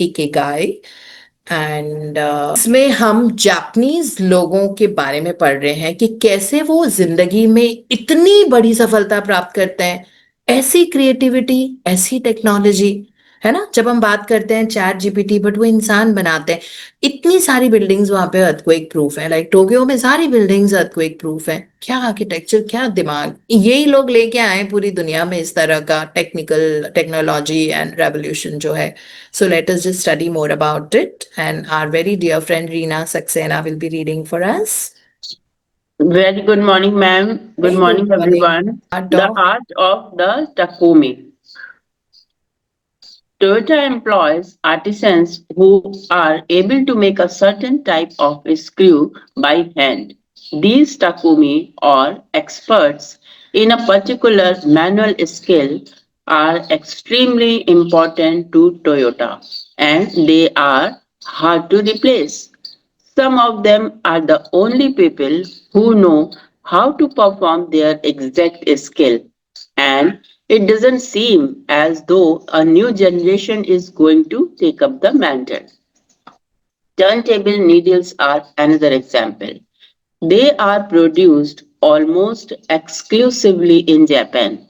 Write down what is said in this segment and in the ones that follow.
Ikigai. And इसमें हम Japanese लोगों के बारे में पढ़ रहे हैं कि कैसे वो जिंदगी में इतनी बड़ी सफलता प्राप्त करते हैं, ऐसी क्रिएटिविटी, ऐसी टेक्नोलॉजी। है ना, जब हम बात करते हैं चैट जीपीटी, बट वो इंसान बनाते हैं। इतनी सारी बिल्डिंग्स वहां पे अर्थक्वेक प्रूफ है, लाइक टोक्यो में सारी बिल्डिंग्स अर्थक्वेक प्रूफ है। क्या आर्किटेक्चर, क्या दिमाग, यही लोग लेके आए पूरी दुनिया में इस तरह का टेक्नोलॉजी एंड रेवोल्यूशन जो है। So let us just study more about it. And our very dear friend Reena Saxena will be reading for us. Very good morning, ma'am. Good Very good morning, morning. everyone. Art The of art of the Takumi. Toyota employs artisans who are able to make a certain type of screw by hand. These Takumi, or experts in a particular manual skill, are extremely important to Toyota and they are hard to replace. Some of them are the only people who know how to perform their exact skill, and it doesn't seem as though a new generation is going to take up the mantle. Turntable needles are another example. They are produced almost exclusively in Japan,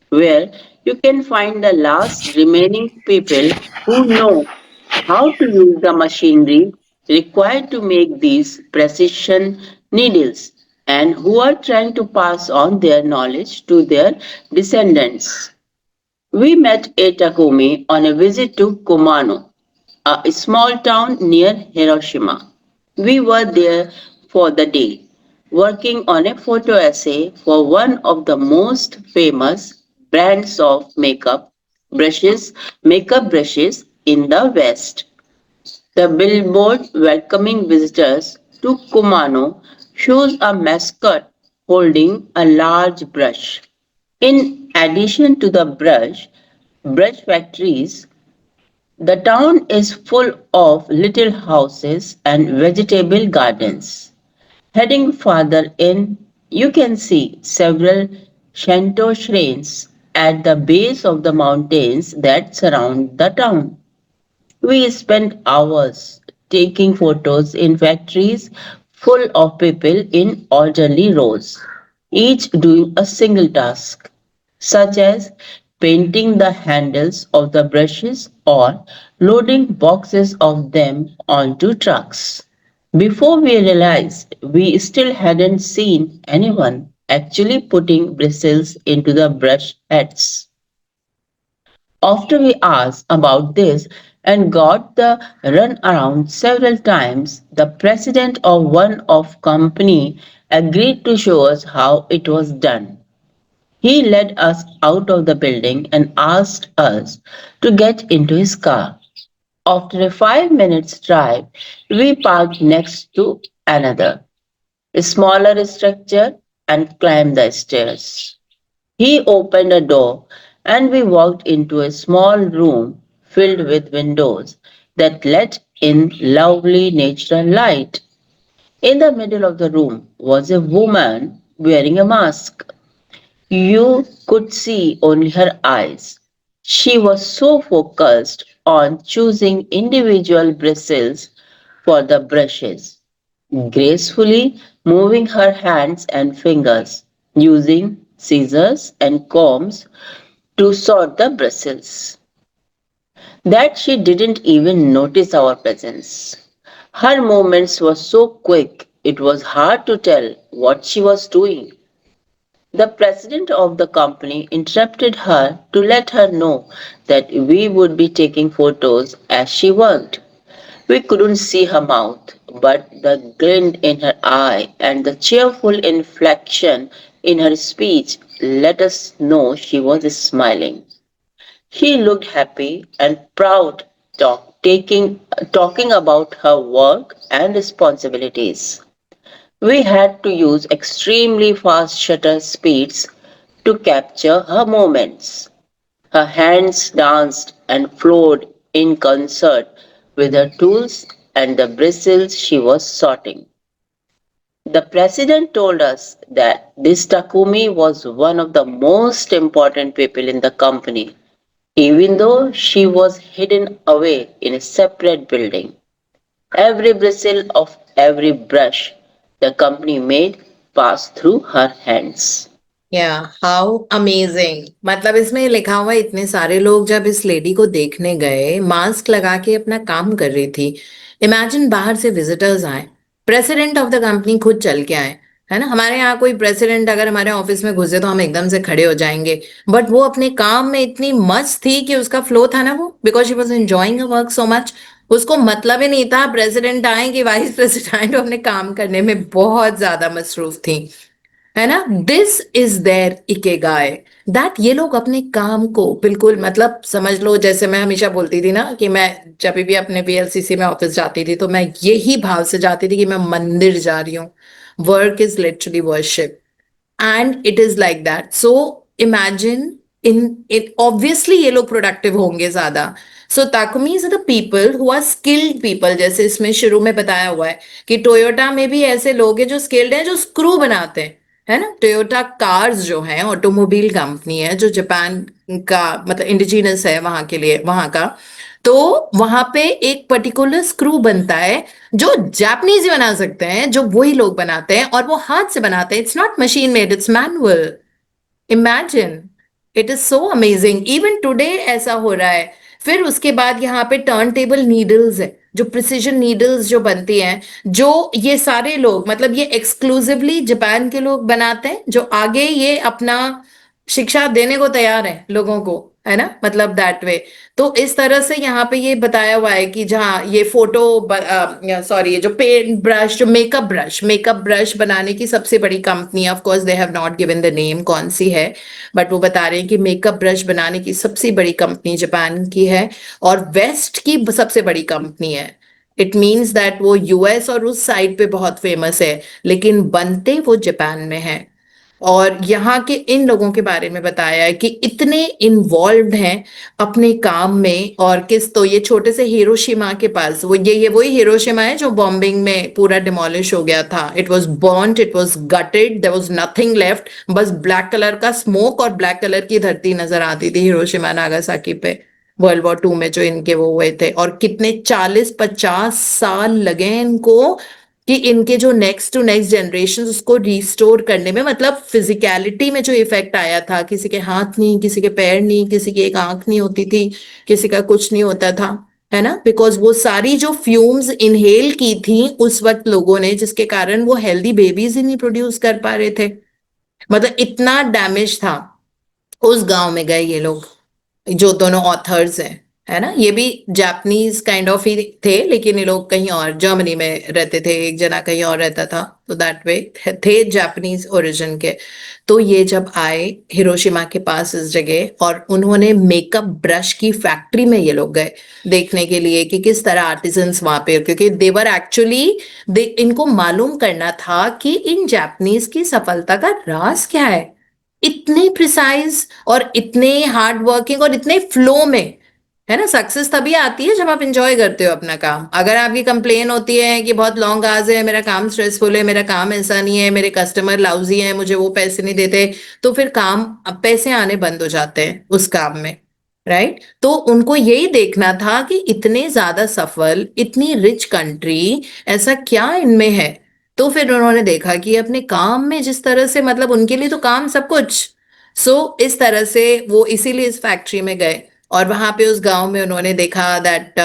where you can find the last remaining people who know how to use the machinery required to make these precision needles and who are trying to pass on their knowledge to their descendants. We met a Takumi on a visit to Kumano, a small town near Hiroshima. We were there for the day, working on a photo essay for one of the most famous brands of makeup brushes in the West. The billboard welcoming visitors to Kumano shows a mascot holding a large brush. In addition to the brush factories, the town is full of little houses and vegetable gardens. Heading farther in, you can see several Shanto shrines at the base of the mountains that surround the town. We spent hours taking photos in factories full of people in orderly rows, each doing a single task, such as painting the handles of the brushes or loading boxes of them onto trucks. Before we realized, we still hadn't seen anyone actually putting bristles into the brush heads. After we asked about this and got the runaround several times, the president of one of company agreed to show us how it was done. He led us out of the building and asked us to get into his car. After a 5 minutes drive, we parked next to another, a smaller structure and climbed the stairs. He opened a door and we walked into a small room filled with windows that let in lovely natural light. In the middle of the room was a woman wearing a mask. You could see only her eyes. She was so focused on choosing individual bristles for the brushes, gracefully moving her hands and fingers, using scissors and combs to sort the bristles, that she didn't even notice our presence. Her movements were so quick, it was hard to tell what she was doing. The president of the company interrupted her to let her know that we would be taking photos as she worked. We couldn't see her mouth, but the grin in her eye and the cheerful inflection in her speech let us know she was smiling. She looked happy and proud, talking about her work and responsibilities. We had to use extremely fast shutter speeds to capture her moments. Her hands danced and flowed in concert with her tools and the bristles she was sorting. The president told us that this Takumi was one of the most important people in the company even though she was hidden away in a separate building. Every bristle of every brush the company made passed through her hands. या how amazing. मतलब इसमें लिखा हुआ है, इतने सारे लोग जब इस लेडी को देखने गए, मास्क लगा के अपना काम कर रही थी। इमेजिन बाहर से विजिटर्स आए, प्रेसिडेंट ऑफ द कंपनी खुद चल के आए। है ना, हमारे यहाँ कोई प्रेसिडेंट अगर हमारे ऑफिस में घुसे तो हम एकदम से खड़े हो जाएंगे, बट वो अपने काम में इतनी मस्त थी कि उसका फ्लो था ना वो, because she was enjoying work so much. उसको मतलब ही नहीं था प्रेसिडेंट आए कि वाइस प्रेसिडेंट, अपने काम करने में बहुत ज्यादा मसरूफ थी। है ना, दिस इज देयर इकेगाय, दैट ये लोग अपने काम को बिल्कुल, मतलब समझ लो, जैसे मैं हमेशा बोलती थी ना कि मैं जब भी अपने वीएलसीसी में ऑफिस जाती थी तो मैं यही भाव से जाती थी कि मैं मंदिर जा रही हूँ। Work is literally worship, and it is like that. So imagine, in it obviously ये लोग प्रोडक्टिव होंगे ज्यादा। So takumis are the people who are skilled people, जैसे इसमें शुरू में बताया हुआ है कि टोयोटा में भी ऐसे लोग हैं जो स्किल्ड हैं, जो स्क्रू बनाते हैं। है ना, टोयोटा कार्स जो है ऑटोमोबाइल कंपनी है जो जापान का, मतलब इंडिजिनस है वहां के लिए, वहां का। तो वहां पे एक पर्टिकुलर स्क्रू बनता है जो जापानीज ही बना सकते हैं, जो वही लोग बनाते हैं, और वो हाथ से बनाते हैं। It's not machine made, it's manual. Imagine, it is so amazing, even today ऐसा हो रहा है। फिर उसके बाद यहाँ पे टर्न टेबल नीडल्स है, जो प्रिसीजन नीडल्स जो बनती हैं, जो ये सारे लोग, मतलब ये एक्सक्लूसिवली जापान के लोग बनाते हैं, जो आगे ये अपना शिक्षा देने को तैयार है लोगों को। है ना, मतलब दैट वे। तो इस तरह से यहाँ पे ये बताया हुआ है कि जहाँ ये फोटो, सॉरी, ये जो पेंट ब्रश, जो मेकअप ब्रश बनाने की सबसे बड़ी company, of course they have not given the name कौन सी है, बट वो बता रहे हैं कि मेकअप ब्रश बनाने की सबसे बड़ी कंपनी जापान की है, और वेस्ट की सबसे बड़ी कंपनी है। इट मीन्स दैट वो यूएस और उस साइड पे बहुत फेमस है, लेकिन बनते वो जापान में है। और यहाँ के इन लोगों के बारे में बताया है कि इतने इन्वॉल्व्ड हैं अपने काम में, और किस, तो ये छोटे से हिरोशिमा के पास, वो ये वही हिरोशिमा है जो बॉम्बिंग में पूरा डिमोलिश हो गया था। It was burned, it was gutted, there was nothing left, बस ब्लैक कलर का स्मोक और ब्लैक कलर की धरती नजर आती थी हिरोशिमा नागासाकी पे, वर्ल्ड वॉर 2 में जो इनके वो हुए थे। और कितने 40-50 साल लगे इनको कि इनके जो नेक्स्ट टू नेक्स्ट जनरेशन उसको रिस्टोर करने में, मतलब फिजिकलिटी में जो इफेक्ट आया था, किसी के हाथ नहीं, किसी के पैर नहीं, किसी की एक आंख नहीं होती थी, किसी का कुछ नहीं होता था। है ना, बिकॉज वो सारी जो फ्यूम्स इनहेल की थी उस वक्त लोगों ने, जिसके कारण वो हेल्दी बेबीज ही नहीं प्रोड्यूस कर पा रहे थे। मतलब इतना डैमेज था। उस गांव में गए ये लोग, जो दोनों ऑथर्स हैं, है ना, ये भी जापानीज काइंड ऑफ ही थे, लेकिन ये लोग कहीं और जर्मनी में रहते थे, एक जना कहीं और रहता था, तो दैट वे थे जापानीज ओरिजिन के। तो ये जब आए हिरोशिमा के पास इस जगह, और उन्होंने मेकअप ब्रश की फैक्ट्री में ये लोग गए देखने के लिए कि किस तरह आर्टिजन्स वहां पे, क्योंकि देवर एक्चुअली, इनको मालूम करना था कि इन जापानीज की सफलता का राज क्या है, इतने प्रिसाइज और इतने हार्ड वर्किंग और इतने फ्लो में। है ना, सक्सेस तभी आती है जब आप इंजॉय करते हो अपना काम। अगर आपकी कंप्लेन होती है कि बहुत लॉन्ग आवर्स है, मेरा काम स्ट्रेसफुल है, मेरा काम ऐसा नहीं है, मेरे कस्टमर लाउजी हैं, मुझे वो पैसे नहीं देते, तो फिर काम, अब पैसे आने बंद हो जाते हैं उस काम में। राइट, तो उनको यही देखना था कि इतने ज्यादा सफल, इतनी रिच कंट्री, ऐसा क्या इनमें है। तो फिर उन्होंने देखा कि अपने काम में जिस तरह से, मतलब उनके लिए तो काम सब कुछ। इस तरह से वो इसीलिए इस फैक्ट्री में गए, और वहां पे उस गांव में उन्होंने देखा दैट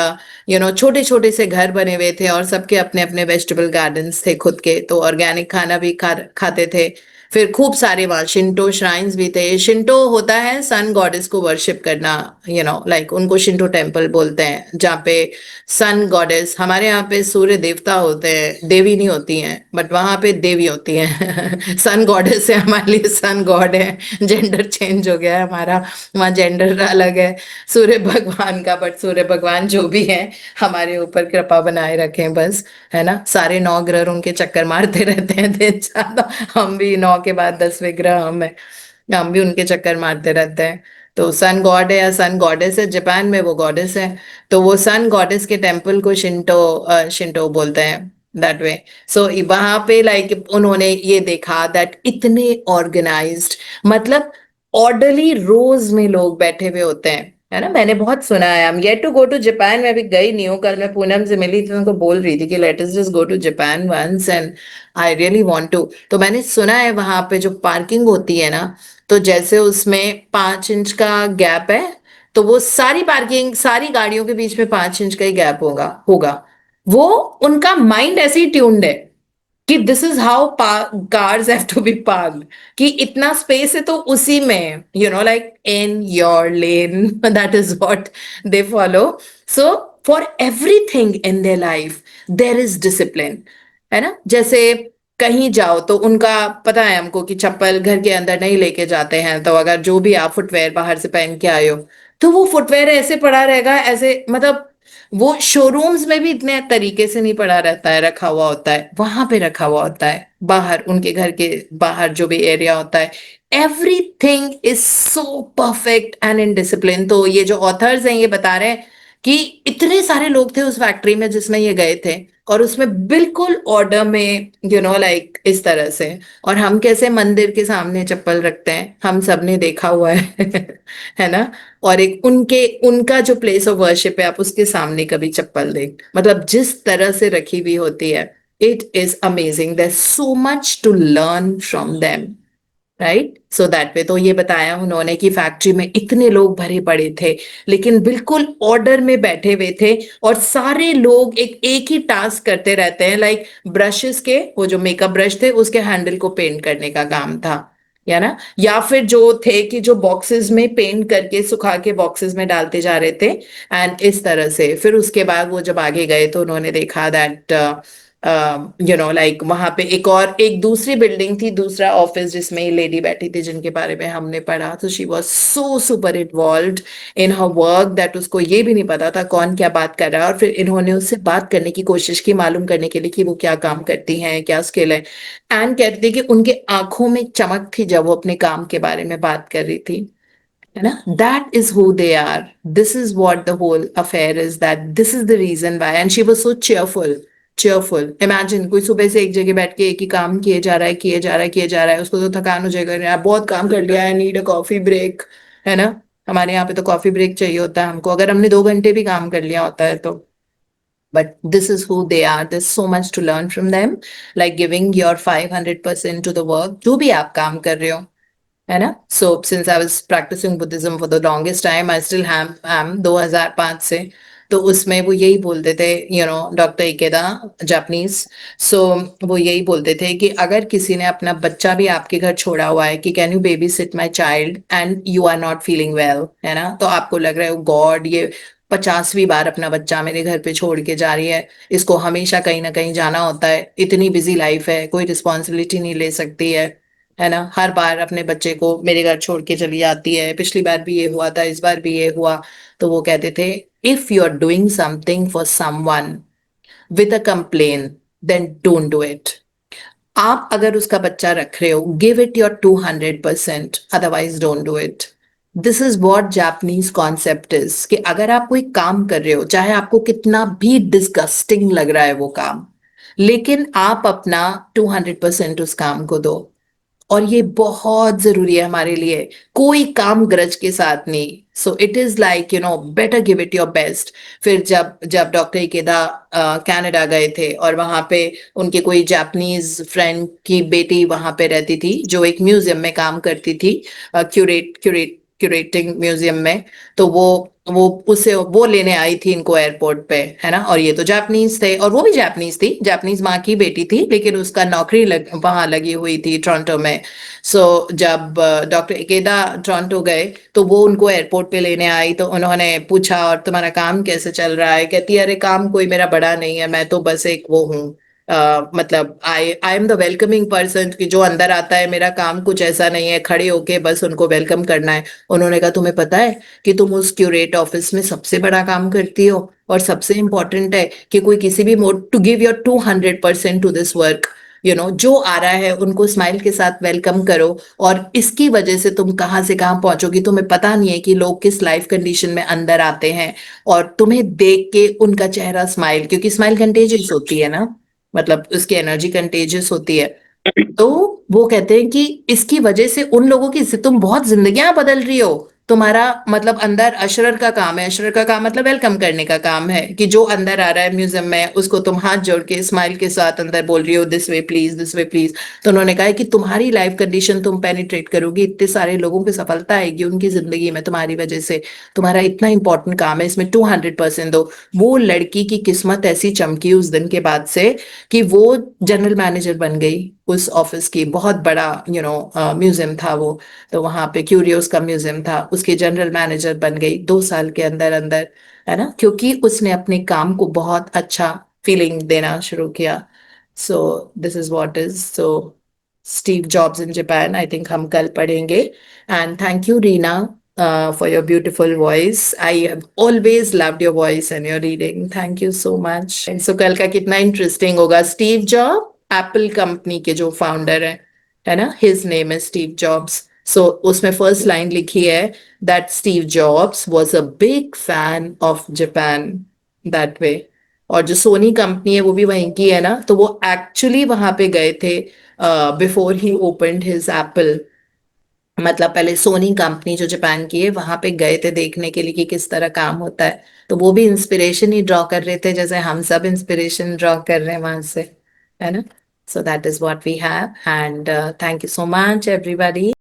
छोटे छोटे से घर बने हुए थे, और सबके अपने अपने वेजिटेबल गार्डन्स थे खुद के, तो ऑर्गेनिक खाना भी खाते थे। फिर खूब सारे वहाँ शिंटो श्राइन्स भी थे। शिंटो होता है सन गॉडेस को वर्शिप करना, लाइक उनको शिंटो टेम्पल बोलते हैं, जहाँ पे सन गॉडेस, हमारे यहाँ पे सूर्य देवता होते हैं, देवी नहीं होती हैं, बट वहां पे देवी होती हैं। सन गॉडेस है हमारे लिए, सन गॉड है, जेंडर चेंज हो गया है हमारा, वहाँ जेंडर अलग है सूर्य भगवान का, बट सूर्य भगवान जो भी है हमारे ऊपर कृपा बनाए रखें बस। है ना, सारे 9 ग्रह उनके चक्कर मारते रहते हैं दिन ज्यादा, हम भी 9 के बाद 10वें ग्रह हम भी उनके चक्कर मारते रहते हैं। तो सन गॉड है या सन गॉडेस है, जापान में वो गॉडेस है। तो वो सन गॉडेस के टेम्पल को शिंटो बोलते हैं, दैट वे। सो वहां पे लाइक उन्होंने ये देखा दैट इतने ऑर्गेनाइज्ड, मतलब ऑर्डरली रोज में लोग बैठे हुए होते हैं। है ना, मैंने बहुत सुना है। I am yet to go to Japan. मैं अभी गई नहीं हूँ। कल मैं पूनम से मिली थी, उनको बोल रही थी कि let us just go to Japan once, and I really want to. तो मैंने सुना है वहां पे जो पार्किंग होती है ना, तो जैसे उसमें 5 इंच का गैप है, तो वो सारी पार्किंग, सारी गाड़ियों के बीच में 5 इंच का ही गैप होगा होगा। वो उनका माइंड ऐसे ही ट्यून्ड है कि this is how cars have to be parked, कि इतना स्पेस है तो उसी में, like in your lane, that is what they follow. So for everything in their life there is discipline, है ना। जैसे कहीं जाओ तो उनका पता है हमको कि चप्पल घर के अंदर नहीं लेके जाते हैं, तो अगर जो भी आप फुटवेयर बाहर से पहन के आए हो, तो वो फुटवेयर ऐसे पड़ा रहेगा, ऐसे मतलब वो शोरूम्स में भी इतने तरीके से नहीं पड़ा रहता है, रखा हुआ होता है, वहां पे रखा हुआ होता है, बाहर उनके घर के बाहर जो भी एरिया होता है, everything is so perfect and in discipline. तो ये जो ऑथर्स हैं ये बता रहे हैं कि इतने सारे लोग थे उस फैक्ट्री में जिसमें ये गए थे, और उसमें बिल्कुल ऑर्डर में, लाइक इस तरह से। और हम कैसे मंदिर के सामने चप्पल रखते हैं, हम सबने देखा हुआ है है ना। और एक उनके उनका जो प्लेस ऑफ वर्शिप है, आप उसके सामने कभी चप्पल देख, मतलब जिस तरह से रखी हुई होती है, it is amazing. There so much to learn from them, right. So that way तो ये बताया उन्होंने कि फैक्ट्री में इतने लोग भरे पड़े थे, लेकिन बिल्कुल ऑर्डर में बैठे हुए थे, और सारे लोग एक एक ही टास्क करते रहते हैं, लाइक ब्रशेस के, वो जो मेकअप ब्रश थे उसके हैंडल को पेंट करने का काम था, या ना, या फिर जो थे कि जो बॉक्सेस में पेंट करके सुखा के बॉक्सेस में डालते जा रहे थे, एंड इस तरह से। फिर उसके बाद वो जब आगे गए तो उन्होंने देखा दैट लाइक वहां पे एक दूसरी बिल्डिंग थी, दूसरा ऑफिस जिसमें ये लेडी बैठी थी जिनके बारे में हमने पढ़ा, तो she was so super involved in her work that उसको ये भी नहीं पता था कौन क्या बात कर रहा है। और फिर इन्होंने उससे बात करने की कोशिश की, मालूम करने के लिए कि वो क्या काम करती हैं, क्या स्किल है। एंड कहती थी कि उनके आंखों में चमक थी जब वो अपने काम के बारे में बात कर रही थी, है ना। That is who they are, this is what the whole affair is, that this is the reason why. And she was so cheerful, cheerful. Imagine कोई सुबह से एक जगह बैठ के एक ही काम किए जा रहा है, किए जा रहा है, किए जा रहा है, उसको तो थकान हो जाएगा, यार बहुत काम कर लिया, I need a coffee break, है ना। हमारे यहाँ पे तो कॉफी ब्रेक चाहिए होता है हमको, अगर हमने 2 घंटे भी काम कर लिया होता है तो। But this is who they are, this so much to learn from them, like giving your 500% to the work, जो भी आप काम कर रहे हो, है ना। So since I was practising Buddhism for the longest time, I still am 2005 से। तो उसमें वो यही बोलते थे, डॉक्टर इकेदा, जापानीज। सो वो यही बोलते थे कि अगर किसी ने अपना बच्चा भी आपके घर छोड़ा हुआ है, कि can you babysit my child and you are not feeling well, है ना, तो आपको लग रहा है गॉड ये 50वीं बार अपना बच्चा मेरे घर पे छोड़ के जा रही है, इसको हमेशा कहीं ना कहीं जाना होता है, इतनी बिजी लाइफ है, कोई रिस्पॉन्सिबिलिटी नहीं ले सकती है ना, हर बार अपने बच्चे को मेरे घर छोड़ के चली जाती है, पिछली बार भी ये हुआ था, इस बार भी ये हुआ। तो वो कहते थे, if you are doing something for someone with a complain, then don't do it. आप अगर उसका बच्चा रख रहे हो, give it your 200%, otherwise don't do it. This is what Japanese concept is, कि अगर आप कोई काम कर रहे हो, चाहे आपको कितना भी डिस्गस्टिंग लग रहा है वो काम, लेकिन आप अपना 200% उस काम को दो। और ये बहुत जरूरी है हमारे लिए, कोई काम ग्रज के साथ नहीं। So it is like better give it your best. फिर जब जब डॉक्टर इकेदा कनाडा गए थे, और वहां पे उनके कोई जापानीज फ्रेंड की बेटी वहां पे रहती थी, जो एक म्यूजियम में काम करती थी, क्यूरेटिंग म्यूजियम में। तो वो उसे वो लेने आई थी इनको एयरपोर्ट पे, है ना। और ये तो जापानीज थे, और वो भी जापानीज थी, जापानीज माँ की बेटी थी, लेकिन उसका नौकरी वहां लगी हुई थी टोरंटो में। सो जब डॉक्टर इकेदा टोरंटो गए, तो वो उनको एयरपोर्ट पे लेने आई, तो उन्होंने पूछा, और तुम्हारा काम कैसे चल रहा है? कहती है, अरे काम कोई मेरा बड़ा नहीं है, मैं तो बस एक वो हूँ, मतलब I am the welcoming person, कि जो अंदर आता है, मेरा काम कुछ ऐसा नहीं है खड़े होके बस उनको वेलकम करना है। उन्होंने कहा, तुम्हें पता है कि तुम उस क्यूरेट ऑफिस में सबसे बड़ा काम करती हो, और सबसे इंपॉर्टेंट है कि कोई किसी भी mode to give your 200% to this work, जो आ रहा है उनको स्माइल के साथ वेलकम करो। और इसकी वजह से तुम कहाँ से कहाँ पहुंचोगी, तुम्हें पता नहीं है कि लोग किस लाइफ कंडीशन में अंदर आते हैं, और तुम्हें देख के उनका चेहरा स्माइल, क्योंकि स्माइल कंटेजियस होती है ना, मतलब उसकी एनर्जी कंटेजियस होती है। तो वो कहते हैं कि इसकी वजह से उन लोगों की तुम बहुत जिंदगियां बदल रही हो, तुम्हारा मतलब अंदर अशरर का काम है, अशरर का काम मतलब वेलकम करने का काम है, कि जो अंदर आ रहा है म्यूजियम में उसको तुम हाथ जोड़ के स्माइल के साथ अंदर बोल रही हो this way please, this way please. तो उन्होंने कहा है कि तुम्हारी लाइफ कंडीशन तुम पेनिट्रेट करोगी, इतने सारे लोगों की सफलता आएगी उनकी जिंदगी में तुम्हारी वजह से, तुम्हारा इतना इंपॉर्टेंट काम है, इसमें 200% दो। वो लड़की की किस्मत ऐसी चमकी उस दिन के बाद से कि वो जनरल मैनेजर बन गई उस ऑफिस की, बहुत बड़ा म्यूजियम था वो। तो वहां पे क्यूरियोस का म्यूजियम था, उसके जनरल मैनेजर बन गई 2 साल के अंदर अंदर, है ना, क्योंकि उसने अपने काम को बहुत अच्छा फीलिंग देना शुरू किया। So this is what is so Steve jobs in Japan, I think हम कल पढ़ेंगे। And thank you Reena for your beautiful voice. I have always loved your voice and your reading. Thank you so much. So कल का कितना interesting होगा। Steve job Apple company के जो founder है ना, his name is Steve Jobs. So उसमें first line लिखी है that Steve Jobs was a big fan of Japan, that way. और जो सोनी कंपनी है वो भी वहीं की है ना, तो वो एक्चुअली वहां पे गए थे before he opened his Apple. मतलब पहले सोनी कंपनी जो जापान की है वहां पे गए थे देखने के लिए कि किस तरह काम होता है। तो वो भी इंस्पिरेशन ही ड्रॉ कर रहे थे जैसे हम सब इंस्पिरेशन ड्रॉ कर रहे हैं वहां से, है ना। So that is what we have, and thank you so much everybody.